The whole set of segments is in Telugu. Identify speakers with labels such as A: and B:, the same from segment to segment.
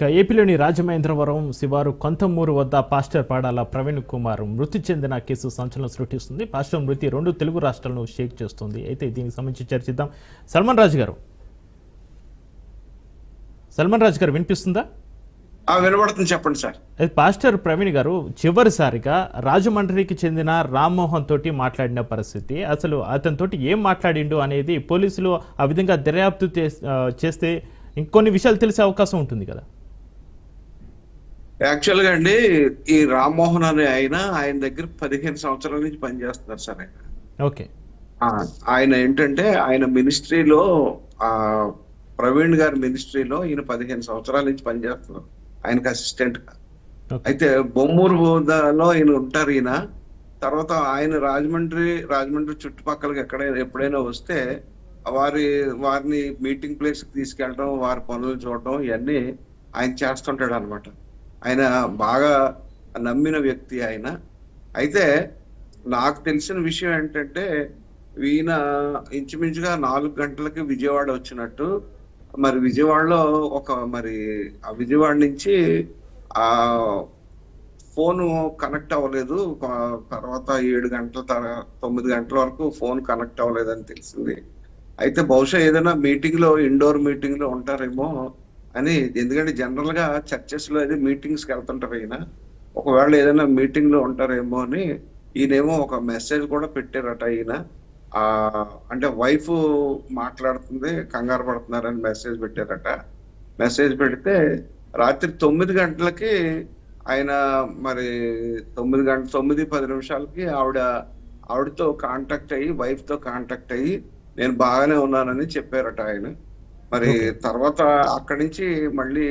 A: ఇక ఏపీలోని రాజమహేంద్రవరం శివారు కొంతమూరు వద్ద పాస్టర్ పాడాల ప్రవీణ్ కుమార్ మృతి చెందిన కేసు సంచలనం సృష్టిస్తుంది. పాస్టర్ మృతి 2 తెలుగు రాష్ట్రాలను షేక్ చేస్తుంది. అయితే దీనికి సంబంధించి చర్చిద్దాం. సల్మాన్ రాజు గారు వినిపిస్తుందా?
B: వినబడుతుంది, చెప్పండి సార్.
A: పాస్టర్ ప్రవీణ్ గారు చివరిసారిగా రాజమండ్రికి చెందిన రామ్మోహన్ తోటి మాట్లాడిన పరిస్థితి, అసలు అతనితోటి ఏం మాట్లాడిండు అనేది పోలీసులు ఆ విధంగా దర్యాప్తు చేస్తే ఇంకొన్ని విషయాలు తెలిసే అవకాశం ఉంటుంది కదా.
B: యాక్చువల్గా అండి, ఈ రామ్మోహన్ అనే ఆయన దగ్గర 15 సంవత్సరాల నుంచి పనిచేస్తున్నారు సార్.
A: ఓకే.
B: ఆయన ఏంటంటే ఆయన మినిస్ట్రీలో ప్రవీణ్ గారి మినిస్ట్రీలో ఈయన 15 సంవత్సరాల నుంచి పనిచేస్తున్నారు ఆయనకు అసిస్టెంట్ గా. అయితే బొమ్మూరులో ఈయన ఉంటారు. ఈయన తర్వాత ఆయన రాజమండ్రి చుట్టుపక్కలకి ఎప్పుడైనా వస్తే వారిని మీటింగ్ ప్లేస్ కి తీసుకెళ్ళడం, వారి పనులు చూడడం ఇవన్నీ ఆయన చేస్తుంటాడు అనమాట. ఆయన బాగా నమ్మిన వ్యక్తి ఆయన. అయితే నాకు తెలిసిన విషయం ఏంటంటే ఈయన ఇంచుమించుగా 4 గంటలకి విజయవాడ వచ్చినట్టు. మరి విజయవాడలో ఆ విజయవాడ నుంచి ఆ ఫోన్ కనెక్ట్ అవ్వలేదు. తర్వాత 7 గంటల 9 గంటల వరకు ఫోన్ కనెక్ట్ అవ్వలేదని తెలిసింది. అయితే బహుశా ఏదైనా ఇండోర్ మీటింగ్ లో ఉంటారేమో అని. ఎందుకంటే జనరల్ గా చర్చెస్ లో అయితే మీటింగ్స్ కి వెళ్తుంటారు ఈయన. ఒకవేళ ఏదైనా మీటింగ్ లో ఉంటారేమో అని ఈయనేమో ఒక మెసేజ్ కూడా పెట్టారట. ఈయన అంటే వైఫ్ మాట్లాడుతుంది, కంగారు పడుతున్నారని మెసేజ్ పెట్టారట. మెసేజ్ పెడితే రాత్రి 9 గంటలకి ఆయన 9:10 నిమిషాలకి ఆవిడతో కాంటాక్ట్ అయ్యి, వైఫ్ తో కాంటాక్ట్ అయ్యి నేను బాగానే ఉన్నానని చెప్పారట ఆయన. మరి తర్వాత అక్కడి నుంచి మళ్ళీ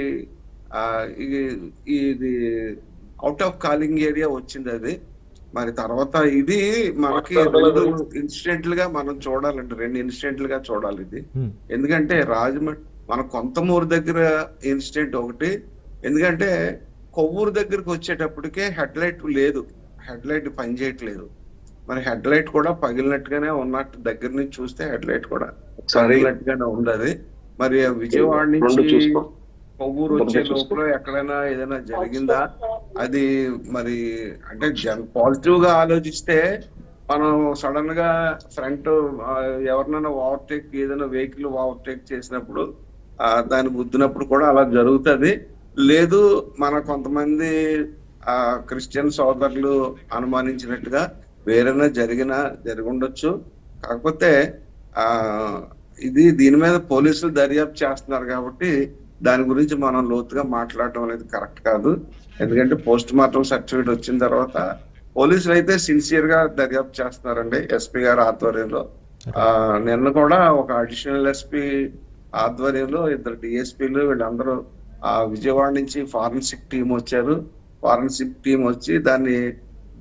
B: ఇది అవుట్ ఆఫ్ కాలింగ్ ఏరియా వచ్చింది అది. మరి తర్వాత ఇది మనకి 2 ఇన్సిడెంట్లు గా మనం చూడాలండి, 2 ఇన్సిడెంట్లు గా చూడాలి ఇది. ఎందుకంటే మన కొంతమూరు దగ్గర ఇన్సిడెంట్ ఒకటి. ఎందుకంటే కొవ్వూరు దగ్గరికి వచ్చేటప్పటికే హెడ్ లైట్ పనిచేయట్లేదు. మరి హెడ్ లైట్ కూడా పగిలినట్టుగానే ఉన్నట్టు, దగ్గర నుంచి చూస్తే హెడ్ లైట్ కూడా పగిలినట్టుగానే ఉండదు. మరి విజయవాడ నుంచి కొవ్వూరు వచ్చే లోపల ఎక్కడైనా ఏదైనా జరిగిందా అది? మరి అంటే పాజిటివ్ గా ఆలోచిస్తే మనం సడన్ గా ఫ్రంట్ ఎవరినైనా ఏదైనా వెహికల్ ఓవర్టేక్ చేసినప్పుడు దాన్ని గుద్దినప్పుడు కూడా అలా జరుగుతుంది. లేదు, మన కొంతమంది క్రిస్టియన్ సోదరులు అనుమానించినట్టుగా వేరేనా జరిగి ఉండొచ్చు. కాకపోతే దీని మీద పోలీసులు దర్యాప్తు చేస్తున్నారు కాబట్టి దాని గురించి మనం లోతుగా మాట్లాడటం అనేది కరెక్ట్ కాదు. ఎందుకంటే పోస్ట్ మార్టం సర్టిఫికేట్ వచ్చిన తర్వాత పోలీసులు అయితే సిన్సియర్ గా దర్యాప్తు చేస్తున్నారండి. ఎస్పీ గారి ఆధ్వర్యంలో నిన్న కూడా ఒక అడిషనల్ ఎస్పీ ఆధ్వర్యంలో 2 డిఎస్పీలు వీళ్ళందరూ విజయవాడ నుంచి ఫారెన్సిక్ టీం వచ్చారు. ఫారెన్సిక్ టీం వచ్చి దాన్ని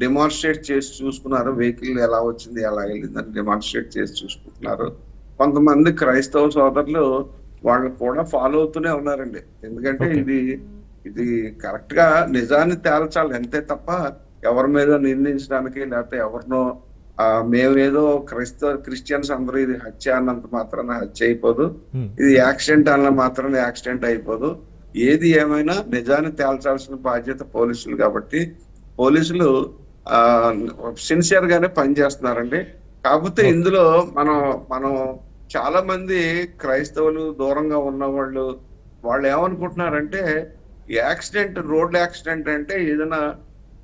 B: డెమాన్స్ట్రేట్ చేసి చూసుకున్నారు. వెహికల్ ఎలా వచ్చింది, ఎలా వెళ్ళిందని డెమాన్స్ట్రేట్ చేసి చూసుకుంటున్నారు. కొంతమంది క్రైస్తవ సోదరులు వాళ్ళు కూడా ఫాలో అవుతూనే ఉన్నారండి. ఎందుకంటే ఇది కరెక్ట్ గా నిజాన్ని తేల్చాలి అంతే తప్ప ఎవరి మీద నిందించడానికి, లేకపోతే ఎవరినో మేమేదో క్రిస్టియన్స్ అందరూ ఇది హత్య అన్నంత మాత్రాన హత్య అయిపోదు, ఇది యాక్సిడెంట్ అన్న మాత్రాన యాక్సిడెంట్ అయిపోదు. ఏది ఏమైనా నిజాన్ని తేల్చాల్సిన బాధ్యత పోలీసులు కాబట్టి పోలీసులు సిన్సియర్ గానే పనిచేస్తున్నారండి. కాకపోతే ఇందులో మనం చాలా మంది క్రైస్తవులు దూరంగా ఉన్న వాళ్ళు ఏమనుకుంటున్నారంటే రోడ్ యాక్సిడెంట్ అంటే ఏదైనా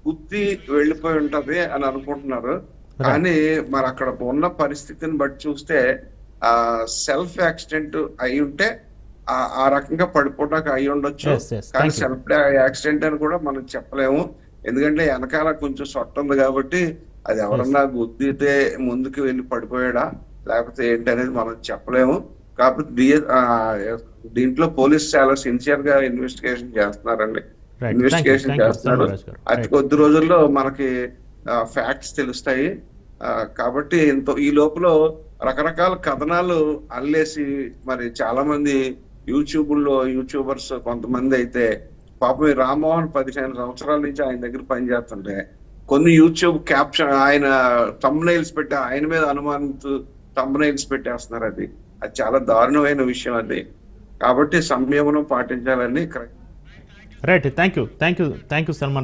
B: గుద్ది వెళ్ళిపోయి ఉంటది అని అనుకుంటున్నారు. కానీ మరి అక్కడ ఉన్న పరిస్థితిని బట్టి చూస్తే సెల్ఫ్ యాక్సిడెంట్ అయి ఉంటే ఆ రకంగా పడిపోవడానికి అయి ఉండొచ్చు. కానీ సెల్ఫ్ యాక్సిడెంట్ అని కూడా మనం చెప్పలేము. ఎందుకంటే వెనకాల కొంచెం సొట్ట ఉంది కాబట్టి అది ఎవరన్నా గుద్దితే ముందుకు వెళ్ళి పడిపోయాడా లేకపోతే ఏంటి అనేది మనం చెప్పలేము. కాకపోతే దీంట్లో పోలీసు చాలా సిన్సియర్ గా ఇన్వెస్టిగేషన్ చేస్తున్నారండి. ఇన్వెస్టిగేషన్ చేస్తున్నారు. అతి కొద్ది రోజుల్లో మనకి ఫ్యాక్ట్స్ తెలుస్తాయి. కాబట్టి ఈ లోపల రకరకాల కథనాలు అల్లేసి మరి చాలా మంది యూట్యూబర్స్ కొంతమంది అయితే పాపం రామ్మోహన్ 15 సంవత్సరాల నుంచి ఆయన దగ్గర పనిచేస్తుంటే కొన్ని యూట్యూబ్ క్యాప్షన్ ఆయన థంబ్నెయిల్స్ పెట్టి ఆయన మీద అనుమానిస్తూ థంబ్నెయిల్స్ పెట్టేస్తున్నారు. అది చాలా దారుణమైన విషయం అది. కాబట్టి సంయమనం పాటించాలని
A: రైట్, థ్యాంక్ యూ సల్మాన్